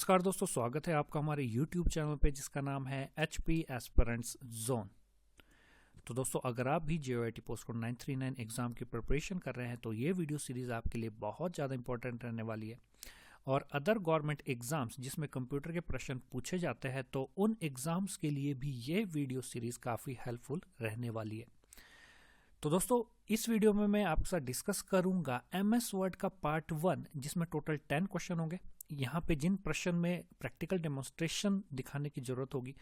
नमस्कार दोस्तों, स्वागत है आपका हमारे YouTube चैनल पे जिसका नाम है HP एस्पिरेंट्स जोन। तो दोस्तों, अगर आप भी JOIT पोस्ट कोड 939 एग्ज़ाम की प्रिपरेशन कर रहे हैं तो ये वीडियो सीरीज़ आपके लिए बहुत ज़्यादा इंपॉर्टेंट रहने वाली है। और अदर गवर्नमेंट एग्ज़ाम्स जिसमें कंप्यूटर के प्रश्न पूछे जाते हैं तो उन एग्ज़ाम्स के लिए भी ये वीडियो सीरीज़ काफ़ी हेल्पफुल रहने वाली है। तो दोस्तों, इस वीडियो में मैं आपके साथ डिस्कस करूंगा MS वर्ड का पार्ट 1 जिसमें टोटल 10 क्वेश्चन होंगे। यहाँ पे जिन प्रश्न में प्रैक्टिकल डेमोन्स्ट्रेशन दिखाने की ज़रूरत होगी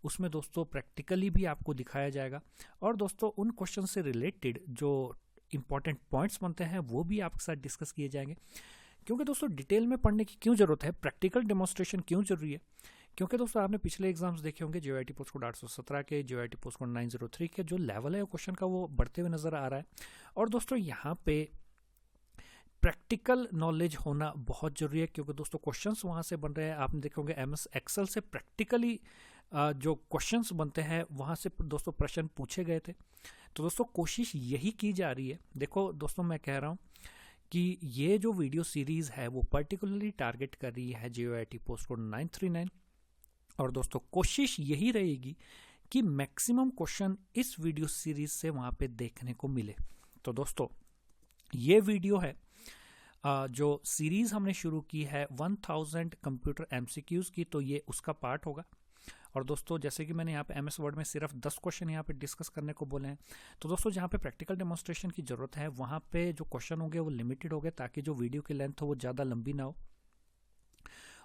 उसमें दोस्तों प्रैक्टिकली भी आपको दिखाया जाएगा। और दोस्तों, उन क्वेश्चन से रिलेटेड जो इंपॉर्टेंट पॉइंट्स बनते हैं वो भी आपके साथ डिस्कस किए जाएंगे। क्योंकि दोस्तों, डिटेल में पढ़ने की क्यों ज़रूरत है, प्रैक्टिकल डेमोन्स्ट्रेशन क्यों ज़रूरी है? क्योंकि दोस्तों, आपने पिछले एग्जाम्स देखे होंगे JOIT पोस्ट कोड 817 के, JOIT पोस्ट कोड 903 के जो लेवल है क्वेश्चन का वो बढ़ते हुए नज़र आ रहा है। और दोस्तों, यहाँ पे प्रैक्टिकल नॉलेज होना बहुत ज़रूरी है क्योंकि दोस्तों क्वेश्चंस वहाँ से बन रहे हैं। आपने देखे होंगे MS एक्सेल से प्रैक्टिकली जो क्वेश्चंस बनते हैं वहाँ से दोस्तों प्रश्न पूछे गए थे। तो दोस्तों, कोशिश यही की जा रही है। देखो दोस्तों, मैं कह रहा हूँ कि ये जो वीडियो सीरीज़ है वो पर्टिकुलरली टारगेट कर रही है JOIT पोस्ट कोड 939। और दोस्तों, कोशिश यही रहेगी कि मैक्सिमम क्वेश्चन इस वीडियो सीरीज से वहाँ पे देखने को मिले। तो दोस्तों, ये वीडियो है जो सीरीज हमने शुरू की है 1000 कंप्यूटर MCQs की, तो ये उसका पार्ट होगा। और दोस्तों, जैसे कि मैंने यहाँ पे MS वर्ड में सिर्फ 10 क्वेश्चन यहाँ पे डिस्कस करने को बोले हैं, तो दोस्तों जहाँ पे प्रैक्टिकल डेमोन्स्ट्रेशन की ज़रूरत है वहाँ पे जो क्वेश्चन होंगे वो लिमिटेड होंगे ताकि जो वीडियो की लेंथ हो वो ज़्यादा लंबी ना हो।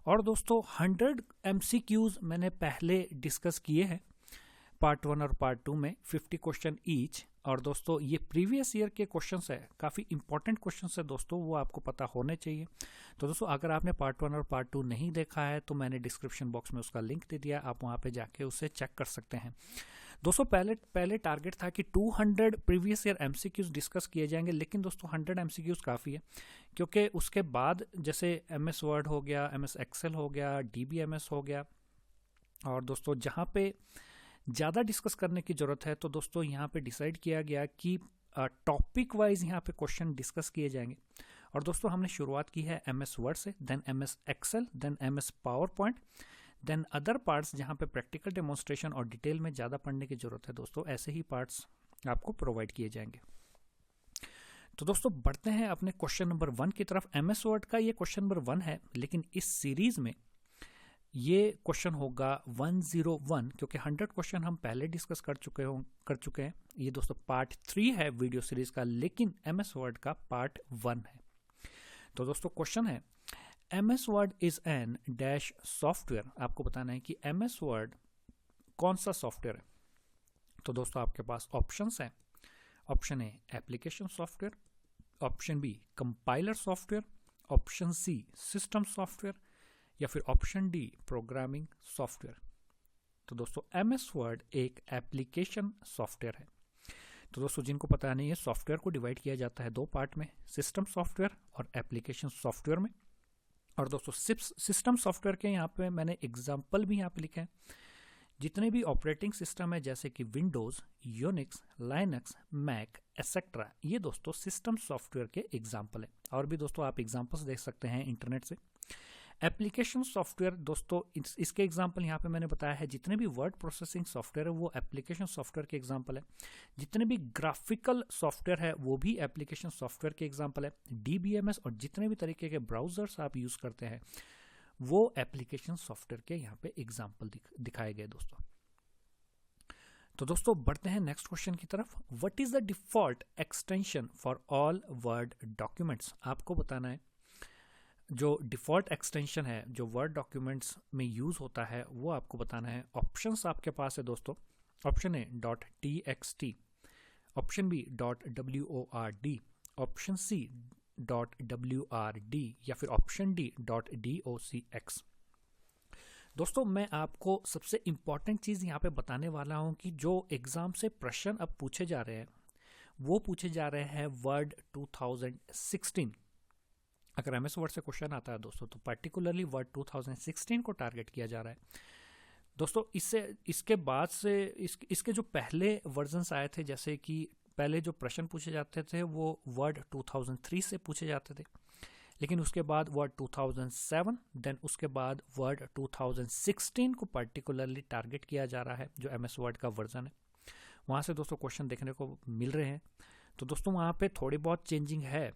और दोस्तों, 100 MCQs मैंने पहले डिस्कस किए हैं पार्ट 1 और पार्ट 2 में, 50 क्वेश्चन ईच। और दोस्तों, ये प्रीवियस ईयर के क्वेश्चंस है, काफ़ी इंपॉर्टेंट क्वेश्चंस है दोस्तों, वो आपको पता होने चाहिए। तो दोस्तों, अगर आपने पार्ट 1 और पार्ट 2 नहीं देखा है तो मैंने डिस्क्रिप्शन बॉक्स में उसका लिंक दे दिया, आप वहाँ पे जाके उसे चेक कर सकते हैं। दोस्तों, पहले टारगेट था कि 200 प्रीवियस ईयर MCQs डिस्कस किए जाएंगे, लेकिन दोस्तों 100 MCQs काफ़ी है क्योंकि उसके बाद जैसे MS वर्ड हो गया, MS एक्सेल हो गया, DBMS हो गया। और दोस्तों, जहाँ पे ज़्यादा डिस्कस करने की ज़रूरत है तो दोस्तों यहाँ पे डिसाइड किया गया कि टॉपिक वाइज यहाँ पे क्वेश्चन डिस्कस किए जाएंगे। और दोस्तों, हमने शुरुआत की है MS वर्ड से, then MS excel, then MS PowerPoint, then other parts जहाँ पे प्रैक्टिकल डेमोन्स्ट्रेशन और डिटेल में ज़्यादा पढ़ने की ज़रूरत है दोस्तों, ऐसे ही पार्ट्स आपको प्रोवाइड किए जाएंगे। तो दोस्तों, बढ़ते हैं अपने क्वेश्चन नंबर 1 की तरफ। MS वर्ड का ये क्वेश्चन नंबर 1 है, लेकिन इस सीरीज में ये क्वेश्चन होगा 101 क्योंकि 100 क्वेश्चन हम पहले डिस्कस कर चुके हैं। ये दोस्तों पार्ट 3 है वीडियो सीरीज का, लेकिन MS वर्ड का पार्ट 1 है। तो दोस्तों, क्वेश्चन है MS word is an dash software. आपको बताना है कि MS वर्ड कौन सा सॉफ्टवेयर है। तो दोस्तों, आपके पास ऑप्शंस हैं। Option A application software, option B compiler software, option C system software, या फिर ऑप्शन डी प्रोग्रामिंग सॉफ्टवेयर। तो दोस्तों, MS वर्ड एक एप्लीकेशन सॉफ्टवेयर है। तो दोस्तों, जिनको पता नहीं है, सॉफ्टवेयर को डिवाइड किया जाता है 2 पार्ट में, सिस्टम सॉफ्टवेयर और एप्लीकेशन सॉफ्टवेयर में। और दोस्तों, सिस्टम सॉफ्टवेयर के यहाँ पे मैंने एग्जाम्पल भी यहाँ पे लिखे हैं। जितने भी ऑपरेटिंग सिस्टम है जैसे कि Windows, Unix, Linux, Mac etcetera, ये दोस्तों सिस्टम सॉफ्टवेयर के एग्जाम्पल है। और भी दोस्तों आप एग्जाम्पल्स देख सकते हैं इंटरनेट से। एप्लीकेशन सॉफ्टवेयर दोस्तों, इसके एग्जाम्पल यहाँ पे मैंने बताया है, जितने भी वर्ड प्रोसेसिंग सॉफ्टवेयर है वो एप्लीकेशन सॉफ्टवेयर के एग्जाम्पल है। जितने भी ग्राफिकल सॉफ्टवेयर है वो भी एप्लीकेशन सॉफ्टवेयर के एग्जाम्पल है। DBMS और जितने भी तरीके के ब्राउजर्स आप यूज़ करते हैं वो एप्लीकेशन सॉफ्टवेयर के यहाँ पे एग्जाम्पल दिखाए गए दोस्तों। तो दोस्तों, बढ़ते हैं नेक्स्ट क्वेश्चन की तरफ। What is the default extension for all word documents. आपको बताना है जो डिफ़ॉल्ट एक्सटेंशन है जो वर्ड डॉक्यूमेंट्स में यूज़ होता है वो आपको बताना है। ऑप्शंस आपके पास है दोस्तों। Option A .txt, option B .word, option C .wrd, या फिर ऑप्शन डी .docx। दोस्तों, मैं आपको सबसे इम्पॉर्टेंट चीज़ यहाँ पे बताने वाला हूँ कि जो एग्ज़ाम से प्रश्न अब पूछे जा रहे हैं वो पूछे जा रहे हैं वर्ड 2016। अगर MS वर्ड से क्वेश्चन आता है दोस्तों तो पर्टिकुलरली वर्ड 2016 को टारगेट किया जा रहा है दोस्तों। इसके बाद से इसके जो पहले वर्जन्स आए थे, जैसे कि पहले जो प्रश्न पूछे जाते थे वो वर्ड 2003 से पूछे जाते थे, लेकिन उसके बाद वर्ड 2007, देन उसके बाद वर्ड 2016 को पर्टिकुलरली टारगेट किया जा रहा है, जो MS वर्ड का वर्जन है। वहाँ से दोस्तों क्वेश्चन देखने को मिल रहे हैं। तो दोस्तों वहाँ पे थोड़ी बहुत चेंजिंग है,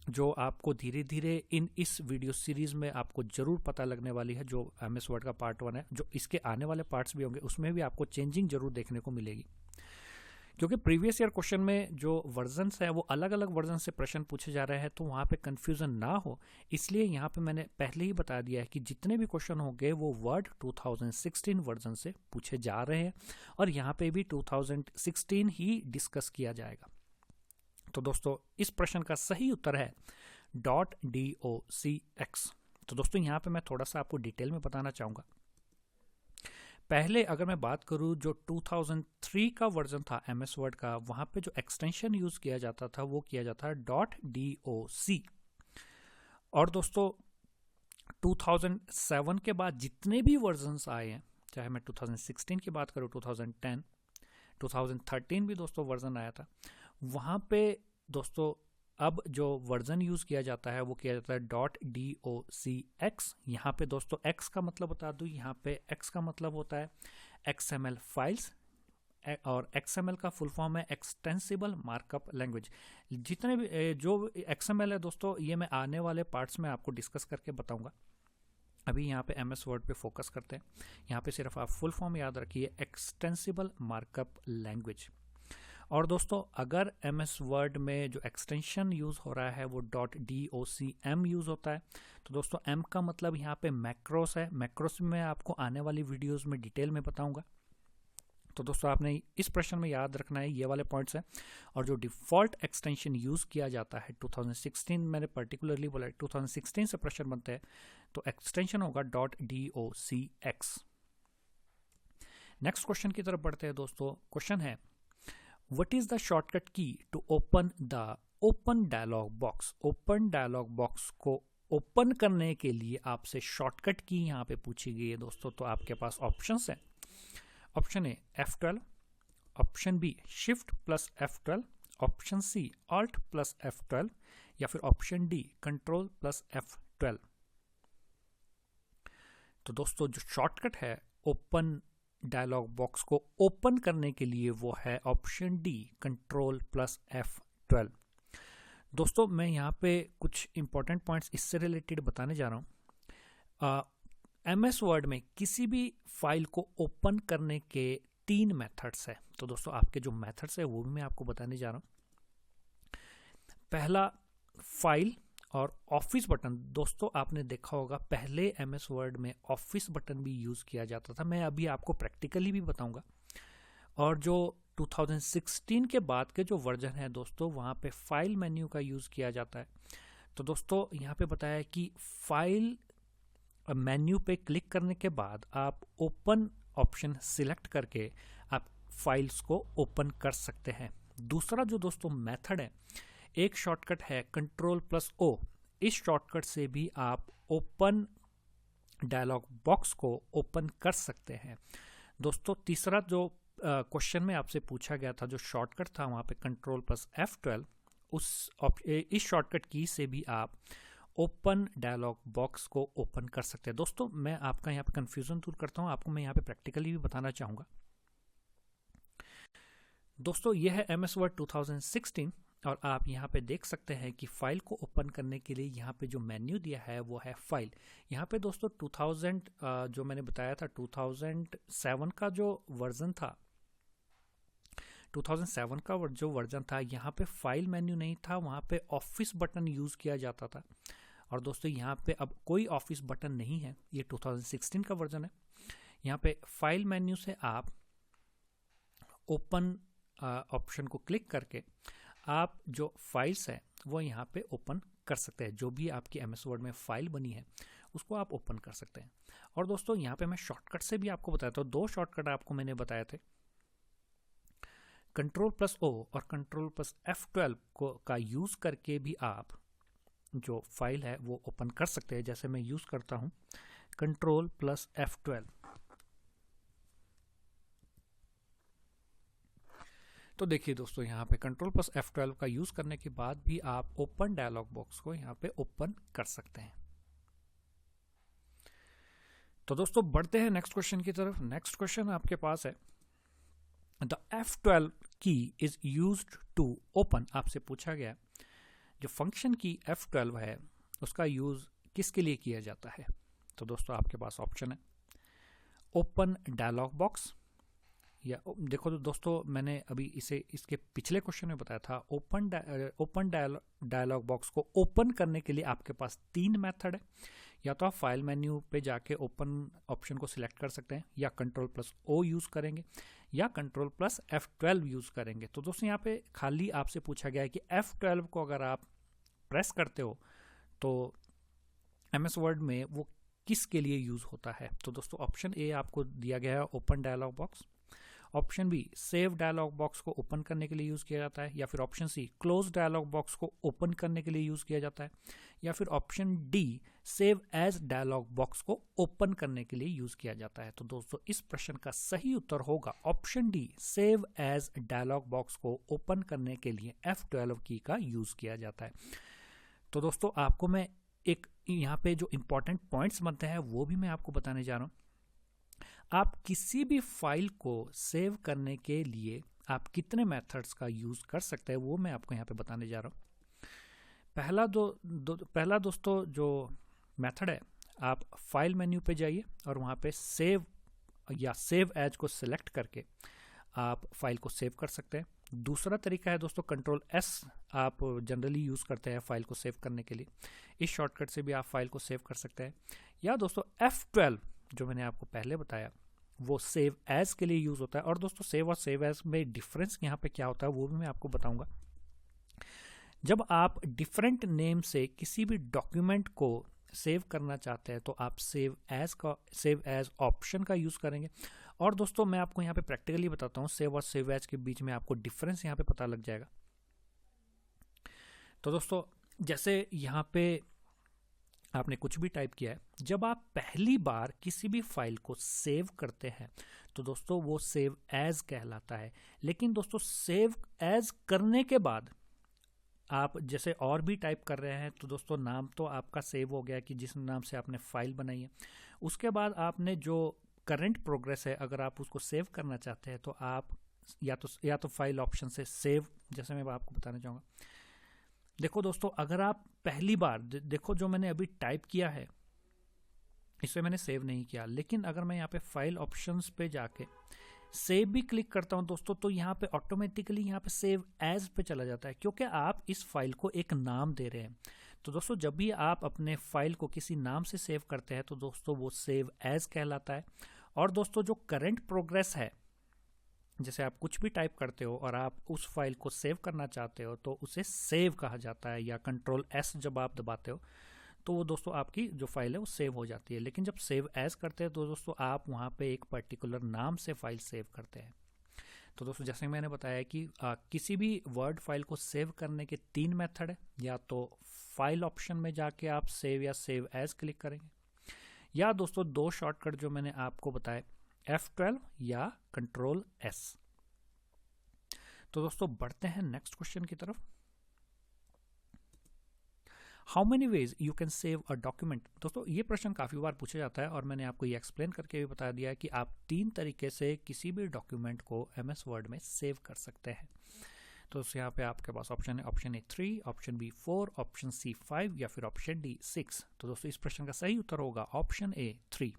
जो आपको धीरे धीरे इस वीडियो सीरीज़ में आपको ज़रूर पता लगने वाली है। जो MS वर्ड का पार्ट 1 है, जो इसके आने वाले पार्ट्स भी होंगे, उसमें भी आपको चेंजिंग जरूर देखने को मिलेगी, क्योंकि प्रीवियस ईयर क्वेश्चन में जो वर्जन्स है वो अलग अलग वर्जन से प्रश्न पूछे जा रहे हैं, तो वहाँ पे कन्फ्यूज़न ना हो इसलिए यहाँ पे मैंने पहले ही बता दिया है कि जितने भी क्वेश्चन होंगे वो वर्ड 2016 वर्जन से पूछे जा रहे हैं, और यहाँ पे भी 2016 ही डिस्कस किया जाएगा। तो दोस्तों इस प्रश्न का सही उत्तर है .docx। तो दोस्तों यहाँ पे मैं थोड़ा सा आपको डिटेल में बताना चाहूँगा। पहले अगर मैं बात करूँ, जो 2003 का वर्जन था MS वर्ड का, वहाँ पे जो एक्सटेंशन यूज़ किया जाता था वो किया जाता है .doc। और दोस्तों 2007 के बाद जितने भी वर्जन्स आए हैं, चाहे मैं 2016 की बात करूँ, 2010, 2013 भी दोस्तों वर्जन आया था, वहाँ पे दोस्तों अब जो वर्जन यूज़ किया जाता है वो किया जाता है .docx। यहाँ पे दोस्तों x का मतलब बता दूँ, यहाँ पे x का मतलब होता है XML फाइल्स, और XML का फुल फॉर्म है एक्सटेंसिबल मार्कअप लैंग्वेज। जितने भी जो XML है दोस्तों, ये मैं आने वाले पार्ट्स में आपको डिस्कस करके बताऊंगा। अभी यहाँ पे MS वर्ड पे फोकस करते हैं। यहाँ पे सिर्फ आप फुल फॉर्म याद रखिए, एक्सटेंसिबल मार्कअप लैंग्वेज। और दोस्तों अगर MS वर्ड में जो एक्सटेंशन यूज़ हो रहा है वो .docm यूज़ होता है, तो दोस्तों M का मतलब यहाँ पे मैक्रोस है। मैक्रोस में आपको आने वाली वीडियोस में डिटेल में बताऊंगा। तो दोस्तों आपने इस प्रश्न में याद रखना है ये वाले पॉइंट्स हैं। और जो डिफ़ॉल्ट एक्सटेंशन यूज़ किया जाता है 2016, मैंने पर्टिकुलरली बोला 2016 से प्रश्न बनते हैं, तो एक्सटेंशन होगा .docx। नेक्स्ट क्वेश्चन की तरफ बढ़ते हैं दोस्तों। क्वेश्चन है, What is the shortcut key to open the open dialog box? Open dialog box को ओपन करने के लिए आपसे शॉर्टकट की यहाँ पे पूछी गई है दोस्तों। तो आपके पास ऑप्शंस हैं। Option A F12, option B Shift + F12, option C Alt + F12, या फिर ऑप्शन डी Control + F12। तो दोस्तों जो शॉर्टकट है ओपन डायलॉग बॉक्स को ओपन करने के लिए वो है ऑप्शन डी Control + F12। दोस्तों मैं यहाँ पे कुछ इंपॉर्टेंट पॉइंट्स इससे रिलेटेड बताने जा रहा हूँ। MS वर्ड में किसी भी फाइल को ओपन करने के 3 मेथड्स है। तो दोस्तों आपके जो मेथड्स है वो भी मैं आपको बताने जा रहा हूँ। पहला फाइल और ऑफिस बटन। दोस्तों आपने देखा होगा पहले MS वर्ड में ऑफिस बटन भी यूज़ किया जाता था, मैं अभी आपको प्रैक्टिकली भी बताऊंगा। और जो 2016 के बाद के जो वर्जन है दोस्तों, वहाँ पे फाइल मेन्यू का यूज़ किया जाता है। तो दोस्तों यहाँ पे बताया कि फाइल मेन्यू पे क्लिक करने के बाद आप ओपन ऑप्शन सिलेक्ट करके आप फाइल्स को ओपन कर सकते हैं। दूसरा जो दोस्तों मेथड है, एक शॉर्टकट है Control + O। इस शॉर्टकट से भी आप ओपन डायलॉग बॉक्स को ओपन कर सकते हैं। दोस्तों तीसरा जो क्वेश्चन में आपसे पूछा गया था, जो शॉर्टकट था वहाँ पे Control + F12, इस शॉर्टकट की से भी आप ओपन डायलॉग बॉक्स को ओपन कर सकते हैं। दोस्तों मैं आपका यहाँ पे कंफ्यूजन दूर करता हूँ, आपको मैं यहाँ पे प्रैक्टिकली भी बताना चाहूँगा। दोस्तों यह है MS वर्ड 2016, और आप यहाँ पे देख सकते हैं कि फाइल को ओपन करने के लिए यहाँ पे जो मेन्यू दिया है वो है फाइल। यहाँ पे दोस्तों 2000 जो मैंने बताया था 2007 का जो वर्जन था, 2007 का जो वर्जन था, यहाँ पे फाइल मेन्यू नहीं था, वहाँ पे ऑफिस बटन यूज़ किया जाता था। और दोस्तों यहाँ पे अब कोई ऑफिस बटन नहीं है, ये 2016 का वर्जन है। यहाँ पे फाइल मेन्यू से आप ओपन ऑप्शन को क्लिक करके आप जो फाइल्स है वो यहाँ पे ओपन कर सकते हैं। जो भी आपकी MS वर्ड में फाइल बनी है उसको आप ओपन कर सकते हैं। और दोस्तों यहाँ पे मैं शॉर्टकट से भी आपको बताया था, 2 शॉर्टकट आपको मैंने बताए थे, Control + O और Control + F12 का यूज़ करके भी आप जो फाइल है वो ओपन कर सकते हैं। जैसे मैं यूज़ करता हूँ Control + F12। तो देखिए दोस्तों, यहाँ पे कंट्रोल प्लस F12 का यूज करने के बाद भी आप ओपन डायलॉग बॉक्स को यहाँ पे ओपन कर सकते हैं। तो दोस्तों बढ़ते हैं नेक्स्ट क्वेश्चन की तरफ। नेक्स्ट क्वेश्चन आपके पास है, द F12 की इज यूज्ड टू ओपन। आपसे पूछा गया जो फंक्शन की F12 है उसका यूज किसके लिए किया जाता है। तो दोस्तों आपके पास ऑप्शन है ओपन डायलॉग बॉक्स, या देखो तो दोस्तों मैंने अभी इसके पिछले क्वेश्चन में बताया था ओपन डायलॉग बॉक्स को ओपन करने के लिए आपके पास 3 मेथड है। या तो आप फाइल मेन्यू पे जाके ओपन ऑप्शन को सिलेक्ट कर सकते हैं, या कंट्रोल प्लस ओ यूज करेंगे, या कंट्रोल प्लस F12 यूज करेंगे। तो दोस्तों यहाँ पे खाली आपसे पूछा गया है कि F12 को अगर आप प्रेस करते हो तो MS वर्ड में वो किसके लिए यूज होता है। तो दोस्तों ऑप्शन ए आपको दिया गया है open dialog box, option B save dialog box को ओपन करने के लिए यूज किया जाता है, या फिर option C close dialog box को ओपन करने के लिए यूज किया जाता है, या फिर option D save as dialog box को ओपन करने के लिए यूज किया जाता है। तो दोस्तों इस प्रश्न का सही उत्तर होगा option D, save as dialog box को ओपन करने के लिए F12 की का यूज किया जाता है। तो दोस्तों आपको मैं एक यहाँ पे जो इंपॉर्टेंट पॉइंट्स बनते हैं वो भी मैं आपको बताने जा रहा हूँ। आप किसी भी फाइल को सेव करने के लिए आप कितने मेथड्स का यूज कर सकते हैं वो मैं आपको यहाँ पे बताने जा रहा हूँ। पहला दोस्तों जो मेथड है, आप फाइल मेन्यू पे जाइए और वहाँ पे सेव या सेव एज को सिलेक्ट करके आप फाइल को सेव कर सकते हैं। दूसरा तरीका है दोस्तों कंट्रोल S आप जनरली यूज करते हैं फाइल को सेव करने के लिए, इस शॉर्टकट से भी आप फाइल को सेव कर सकते हैं। या दोस्तों F12 जो मैंने आपको पहले बताया वो सेव एज के लिए यूज होता है। और दोस्तों सेव और सेव एज में डिफरेंस यहाँ पे क्या होता है वो भी मैं आपको बताऊंगा। जब आप डिफरेंट नेम से किसी भी डॉक्यूमेंट को सेव करना चाहते हैं तो आप सेव एज ऑप्शन का यूज करेंगे। और दोस्तों मैं आपको यहाँ पे प्रैक्टिकली बताता हूँ, सेव और सेव एज के बीच में आपको डिफरेंस यहाँ पे पता लग जाएगा। तो दोस्तों जैसे यहाँ पे आपने कुछ भी टाइप किया है, जब आप पहली बार किसी भी फाइल को सेव करते हैं तो दोस्तों वो सेव एज कहलाता है। लेकिन दोस्तों सेव एज करने के बाद आप जैसे और भी टाइप कर रहे हैं तो दोस्तों नाम तो आपका सेव हो गया कि जिस नाम से आपने फाइल बनाई है, उसके बाद आपने जो करंट प्रोग्रेस है अगर आप उसको सेव करना चाहते हैं तो आप या तो फाइल ऑप्शन से सेव, जैसे मैं आपको बताना चाहूँगा। देखो दोस्तों अगर आप पहली बार देखो जो मैंने अभी टाइप किया है इसे मैंने सेव नहीं किया, लेकिन अगर मैं यहाँ पे फाइल ऑप्शंस पे जाके सेव भी क्लिक करता हूं दोस्तों तो यहाँ पे ऑटोमेटिकली यहाँ पे सेव एज पे चला जाता है, क्योंकि आप इस फाइल को एक नाम दे रहे हैं। तो दोस्तों जब भी आप अपने फाइल को किसी नाम से सेव करते हैं तो दोस्तों वो सेव एज कहलाता है। और दोस्तों जो करंट प्रोग्रेस है, जैसे आप कुछ भी टाइप करते हो और आप उस फाइल को सेव करना चाहते हो तो उसे सेव कहा जाता है, या कंट्रोल S जब आप दबाते हो तो वो दोस्तों आपकी जो फाइल है वो सेव हो जाती है। लेकिन जब सेव एज करते हैं तो दोस्तों आप वहाँ पे एक पर्टिकुलर नाम से फाइल सेव करते हैं। तो दोस्तों जैसे मैंने बताया कि किसी भी वर्ड फाइल को सेव करने के 3 मेथड है, या तो फाइल ऑप्शन में जाके आप सेव या सेव एज क्लिक करेंगे, या दोस्तों 2 शॉर्टकट जो मैंने आपको बताए F12 या कंट्रोल S। तो दोस्तों बढ़ते हैं नेक्स्ट क्वेश्चन की तरफ। How many ways you can save a document. दोस्तों ये प्रश्न काफ़ी बार पूछा जाता है और मैंने आपको ये एक्सप्लेन करके भी बता दिया है कि आप 3 तरीके से किसी भी डॉक्यूमेंट को MS वर्ड में सेव कर सकते हैं। तो यहाँ पे आपके पास ऑप्शन है, option A 3, option B 4, option C 5 या फिर ऑप्शन डी 6। तो दोस्तों इस प्रश्न का सही उत्तर होगा ऑप्शन ए 3।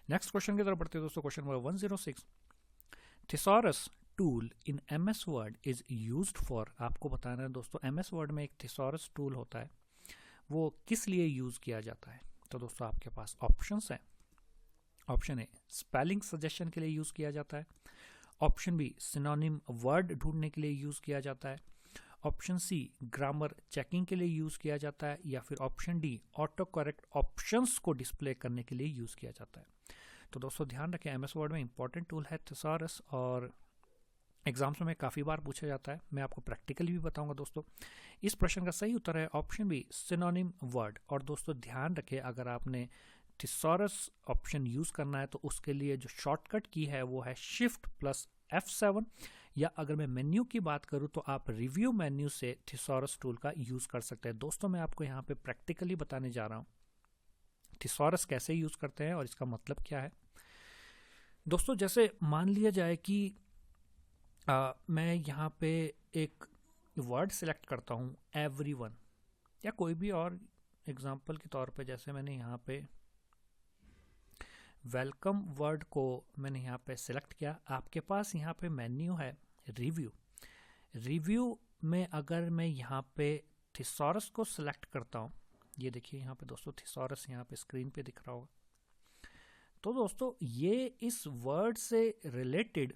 नेक्स्ट क्वेश्चन की तरफ बढ़ते हैं दोस्तों। Question number 106, thesaurus tool in MS word is used for. आपको बताना है दोस्तों MS वर्ड में एक थिसॉरस टूल होता है, वो किस लिए यूज किया जाता है। तो दोस्तों आपके पास ऑप्शंस हैं। ऑप्शन ए स्पेलिंग सजेशन के लिए यूज किया जाता है, ऑप्शन बी सिनोनिम वर्ड ढूंढने के लिए यूज किया जाता है, ऑप्शन सी ग्रामर चेकिंग के लिए यूज किया जाता है, या फिर option D auto correct options को डिस्प्ले करने के लिए यूज किया जाता है। तो दोस्तों ध्यान रखें MS वर्ड में इंपॉर्टेंट टूल है थिसॉरस, और एग्जाम्स में काफ़ी बार पूछा जाता है। मैं आपको प्रैक्टिकली भी बताऊंगा दोस्तों। इस प्रश्न का सही उत्तर है ऑप्शन बी सिनोनिम वर्ड। और दोस्तों ध्यान रखें अगर आपने थिसॉरस ऑप्शन यूज करना है तो उसके लिए जो शॉर्टकट की है वो है Shift+ F7, या अगर मैं मेन्यू की बात करूं तो आप रिव्यू मेन्यू से थिसॉरस टूल का यूज़ कर सकते हैं। दोस्तों मैं आपको यहाँ पे प्रैक्टिकली बताने जा रहा हूँ थिसॉरस कैसे यूज़ करते हैं और इसका मतलब क्या है। दोस्तों जैसे मान लिया जाए कि मैं यहाँ पे एक वर्ड सिलेक्ट करता हूँ एवरीवन, या कोई भी और एग्जांपल के तौर पे जैसे मैंने यहाँ पे वेलकम वर्ड को मैंने यहाँ पे सिलेक्ट किया। आपके पास यहाँ पे मेन्यू है रिव्यू। रिव्यू में अगर मैं यहाँ पे थिसॉरस को सिलेक्ट करता हूँ, ये देखिए यहाँ पे दोस्तों थिसॉरस यहाँ पे स्क्रीन पे दिख रहा होगा, तो दोस्तों ये इस वर्ड से रिलेटेड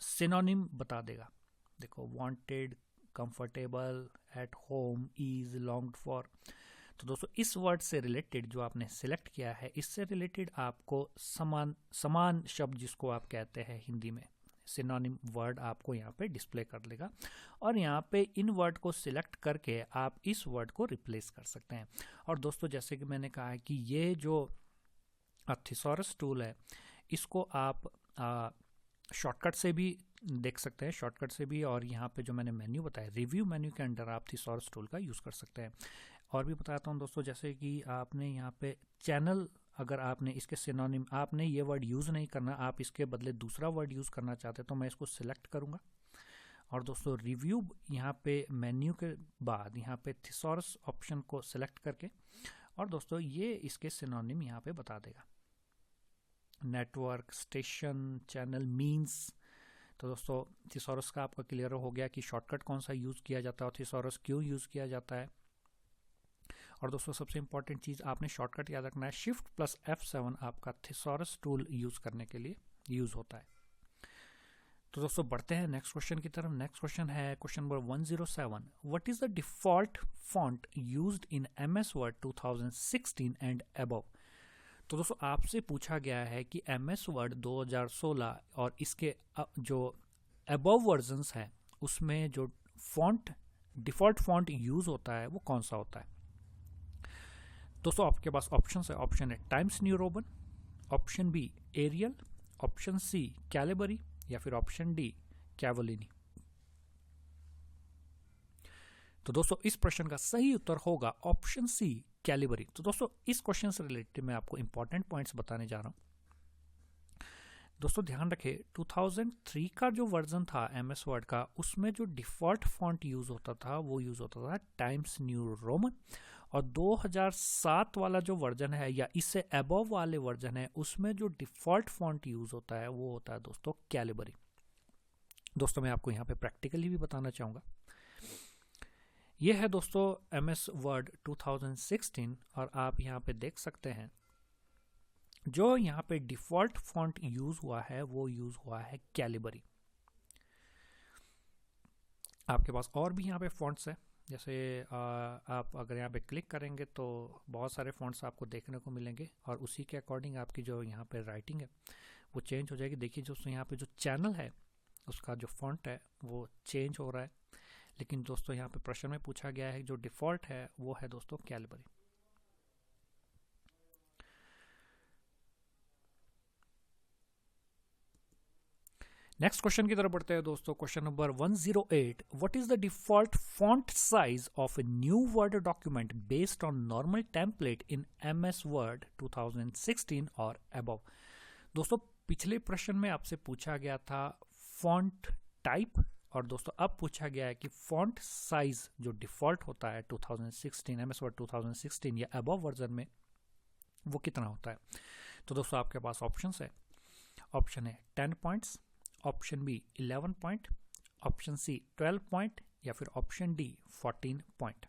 सिनोनिम बता देगा। देखो wanted, comfortable, at home, is, longed for. तो दोस्तों इस वर्ड से रिलेटेड जो आपने सिलेक्ट किया है, इससे रिलेटेड आपको समान शब्द जिसको आप कहते हैं हिंदी में सिनोनिम वर्ड आपको यहाँ पे डिस्प्ले कर लेगा, और यहाँ पे इन वर्ड को सिलेक्ट करके आप इस वर्ड को रिप्लेस कर सकते हैं। और दोस्तों जैसे कि मैंने कहा है कि ये जो थिसॉरस टूल है इसको आप शॉर्टकट से भी देख सकते हैं, शॉर्टकट से भी, और यहाँ पे जो मैंने मेन्यू बताया रिव्यू मेन्यू के अंडर आप थिसॉरस टूल का यूज़ कर सकते हैं। और भी बताता हूँ दोस्तों, जैसे कि आपने यहाँ पे चैनल, अगर आपने इसके सिनोनिम, आपने ये वर्ड यूज़ नहीं करना, आप इसके बदले दूसरा वर्ड यूज़ करना चाहते हैं, तो मैं इसको सिलेक्ट करूँगा और दोस्तों रिव्यू यहाँ पे मेन्यू के बाद यहाँ पे थिसॉरस ऑप्शन को सिलेक्ट करके, और दोस्तों ये इसके सिनोनिम यहाँ पे बता देगा। Network, station, channel, means. तो दोस्तों थिसॉरस का आपका क्लियर हो गया कि शॉर्टकट कौन सा यूज़ किया जाता है और थिसॉरस क्यों यूज़ किया जाता है। और दोस्तों सबसे इंपॉर्टेंट चीज़ आपने शॉर्टकट याद रखना है, Shift+F7 आपका थिसॉरस टूल यूज़ करने के लिए यूज़ होता है। तो दोस्तों बढ़ते हैं नेक्स्ट क्वेश्चन की तरफ। नेक्स्ट क्वेश्चन है question number 107। What is the default font used in MS Word 2016 and above. तो दोस्तों आपसे पूछा गया है कि MS Word 2016 और इसके जो अबव वर्जन्स हैं उसमें जो फॉन्ट, डिफॉल्ट फॉन्ट यूज होता है वो कौन सा होता है। दोस्तों आपके पास ऑप्शन है, ऑप्शन है Times New Roman, option B Arial, option C Calibri, या फिर ऑप्शन डी कैवलिनी। तो दोस्तों इस प्रश्न का सही उत्तर होगा ऑप्शन सी कैलिबरी। तो दोस्तों इस क्वेश्चन से रिलेटेड मैं आपको इंपॉर्टेंट पॉइंट्स बताने जा रहा हूं। दोस्तों ध्यान रखें 2003 का जो वर्जन था MS Word का, उसमें जो डिफॉल्ट फॉन्ट यूज होता था वो यूज होता था टाइम्स न्यू रोमन, और 2007 वाला जो वर्जन है या इससे अबव वाले वर्जन है उसमें जो डिफॉल्ट फॉन्ट यूज होता है वो होता है दोस्तों कैलिबरी। दोस्तों मैं आपको यहाँ पे प्रैक्टिकली भी बताना चाहूँगा। ये है दोस्तों MS Word 2016, और आप यहाँ पे देख सकते हैं जो यहाँ पे डिफॉल्ट फॉन्ट यूज हुआ है वो यूज हुआ है कैलिबरी। आपके पास और भी यहाँ पे फॉन्ट्स है, जैसे आप अगर यहाँ पे क्लिक करेंगे तो बहुत सारे फॉन्ट्स आपको देखने को मिलेंगे, और उसी के अकॉर्डिंग आपकी जो यहाँ पे राइटिंग है वो चेंज हो जाएगी। देखिए दोस्तों यहाँ पे जो चैनल है उसका जो फॉन्ट है वो चेंज हो रहा है, लेकिन दोस्तों यहाँ पे प्रश्न में पूछा गया है जो डिफॉल्ट है वो है दोस्तों कैलिबरी। नेक्स्ट क्वेश्चन की तरफ बढ़ते हैं दोस्तों। Question number 108। What is the default font size of a new word document based on normal template in MS Word 2016 और अबव। दोस्तों पिछले प्रश्न में आपसे पूछा गया था फॉन्ट टाइप, और दोस्तों अब पूछा गया है कि फॉन्ट साइज जो डिफॉल्ट होता है 2016 MS Word 2016 या अबव वर्जन में वो कितना होता है। तो दोस्तों आपके पास ऑप्शन है, ऑप्शन है 10 points, option B 11 point, option C 12 point, या फिर ऑप्शन डी 14 पॉइंट।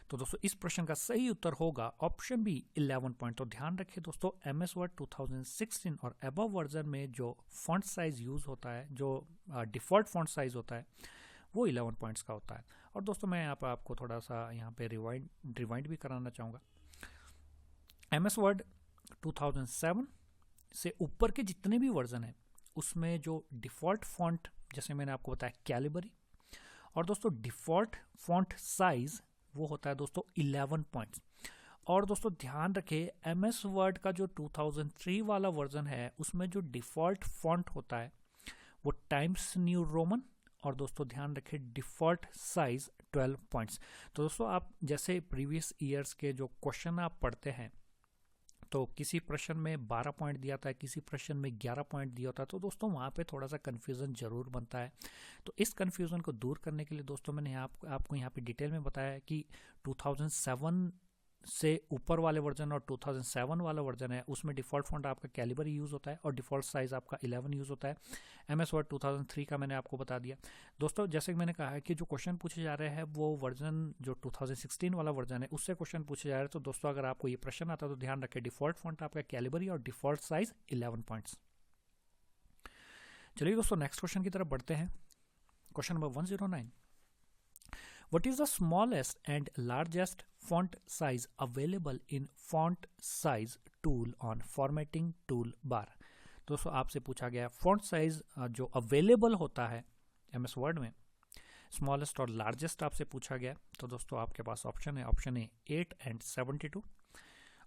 तो दोस्तों इस प्रश्न का सही उत्तर होगा ऑप्शन बी 11 पॉइंट। तो ध्यान रखिए दोस्तों MS Word 2016 और अबव वर्जन में जो फॉन्ट साइज यूज होता है, जो डिफॉल्ट फॉन्ट साइज होता है वो 11 पॉइंट्स का होता है। और दोस्तों मैं यहाँ पर आपको थोड़ा सा यहाँ पे रिवाइंड भी कराना चाहूँगा। MS Word 2007 से ऊपर के जितने भी वर्जन हैं उसमें जो डिफॉल्ट फॉन्ट, जैसे मैंने आपको बताया कैलिबरी, और दोस्तों डिफॉल्ट फॉन्ट साइज वो होता है दोस्तों 11 पॉइंट्स। और दोस्तों ध्यान रखें MS वर्ड का जो 2003 वाला वर्जन है उसमें जो डिफ़ॉल्ट फॉन्ट होता है वो टाइम्स न्यू रोमन, और दोस्तों ध्यान रखें डिफ़ॉल्ट साइज 12 पॉइंट्स। तो दोस्तों आप जैसे प्रीवियस ईयर्स के जो क्वेश्चन आप पढ़ते हैं तो किसी प्रश्न में 12 पॉइंट दिया था, किसी प्रश्न में 11 पॉइंट दिया होता है, तो दोस्तों वहाँ पे थोड़ा सा कन्फ्यूज़न जरूर बनता है। तो इस कन्फ्यूज़न को दूर करने के लिए दोस्तों मैंने आपको यहाँ पे डिटेल में बताया है कि 2007 से ऊपर वाले वर्जन और 2007 वाला वर्जन है उसमें डिफ़ॉल्ट फॉन्ट आपका कैलिबर यूज़ होता है और डिफ़ॉल्ट साइज़ आपका 11 यूज़ होता है। MS वर्ड 2003 का मैंने आपको बता दिया। दोस्तों जैसे कि मैंने कहा है कि जो क्वेश्चन पूछे जा रहे हैं वो वर्जन जो 2016 वाला वर्जन है उससे क्वेश्चन पूछे जा रहे हैं। तो दोस्तों अगर आपको ये प्रश्न आता है तो ध्यान रखें डिफ़ॉल्ट फॉन्ट आपका कैलिबर और डिफ़ॉल्ट साइज़ 11 पॉइंट्स। चलिए दोस्तों नेक्स्ट क्वेश्चन की तरफ बढ़ते हैं। Question number 109, What is the smallest and largest font size available in font size tool on formatting toolbar? दोस्तों आपसे पूछा गया फॉन्ट साइज जो अवेलेबल होता है MS वर्ड में, स्मॉलेस्ट और लार्जेस्ट आपसे पूछा गया। तो दोस्तों आपके पास ऑप्शन है, option A 8 and 72,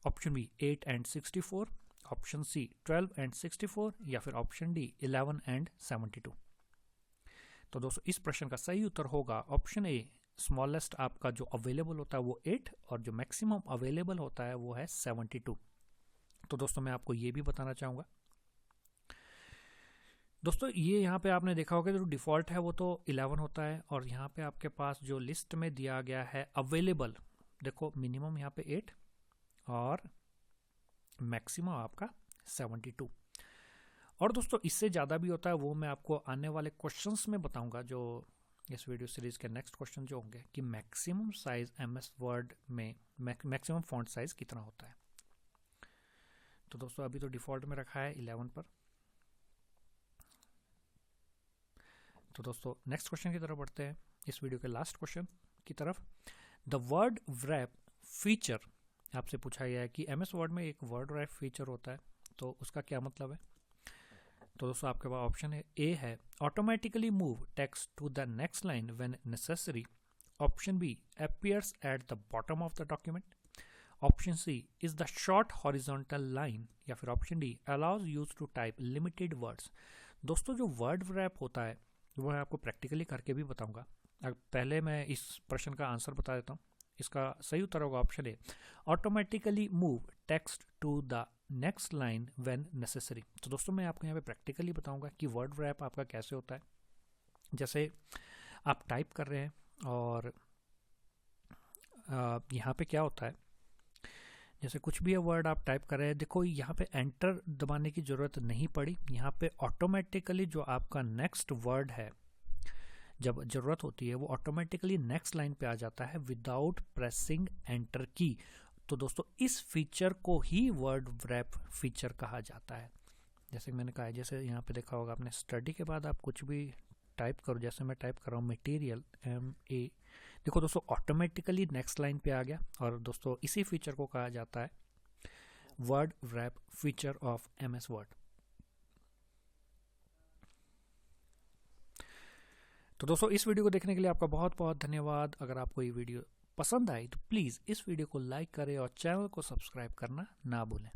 option B 8 and 64, option C 12 and 64 या फिर ऑप्शन डी 11 and 72। तो दोस्तों इस प्रश्न का सही उत्तर होगा ऑप्शन ए, स्मॉलेस्ट आपका जो अवेलेबल होता है वो 8 और जो मैक्सिमम अवेलेबल होता है वो है 72। तो दोस्तों मैं आपको ये भी बताना चाहूँगा दोस्तों, ये यहाँ पे आपने देखा होगा जो डिफ़ॉल्ट है वो तो 11 होता है और यहाँ पे आपके पास जो लिस्ट में दिया गया है अवेलेबल, देखो मिनिमम यहाँ पे 8 और मैक्सिमम आपका 72। और दोस्तों इससे ज़्यादा भी होता है, वो मैं आपको आने वाले क्वेश्चंस में बताऊंगा जो इस वीडियो सीरीज़ के नेक्स्ट क्वेश्चन जो होंगे कि मैक्सिमम साइज MS वर्ड में मैक्सिमम फॉन्ट साइज कितना होता है। तो दोस्तों अभी तो डिफ़ॉल्ट में रखा है 11 पर। तो दोस्तों नेक्स्ट क्वेश्चन की तरफ बढ़ते हैं, इस वीडियो के लास्ट क्वेश्चन की तरफ। द वर्ड रैप फीचर आपसे पूछा गया है कि MS वर्ड में एक वर्ड रैप फीचर होता है, तो उसका क्या मतलब है। तो दोस्तों आपके पास ऑप्शन है, ए है automatically move text to the next line when necessary, option B appears at the bottom of the document, option C is the short horizontal line या फिर option D allows use to type limited words. दोस्तों जो word rap होता है वो मैं आपको practically करके भी बताऊंगा। पहले मैं इस प्रश्न का आंसर बता देता हूँ। इसका सही उत्तर होगा option A, automatically move text to the next line when necessary. तो दोस्तों मैं आपको यहाँ पे प्रैक्टिकली बताऊंगा कि वर्ड रैप आपका कैसे होता है। जैसे आप टाइप कर रहे हैं और यहाँ पे क्या होता है, जैसे कुछ भी वर्ड आप टाइप कर रहे हैं, देखो यहाँ पे एंटर दबाने की ज़रूरत नहीं पड़ी, यहाँ पे ऑटोमेटिकली जो आपका नेक्स्ट वर्ड है जब ज़रूरत होती है वो ऑटोमेटिकली नेक्स्ट लाइन पे आ जाता है विदाउट प्रेसिंग एंटर की। तो दोस्तों इस फीचर को ही वर्ड रैप फीचर कहा जाता है। जैसे मैंने कहा है, जैसे यहाँ पे देखा होगा आपने, स्टडी के बाद आप कुछ भी टाइप करो, जैसे मैं टाइप कर रहा हूँ मटेरियल MA, देखो दोस्तों ऑटोमेटिकली नेक्स्ट लाइन पे आ गया। और दोस्तों इसी फीचर को कहा जाता है word rap feature of MS word. तो दोस्तों इस वीडियो को देखने के लिए आपका बहुत बहुत धन्यवाद। अगर आपको ये वीडियो पसंद आई तो प्लीज़ इस वीडियो को लाइक करें और चैनल को सब्सक्राइब करना ना भूलें।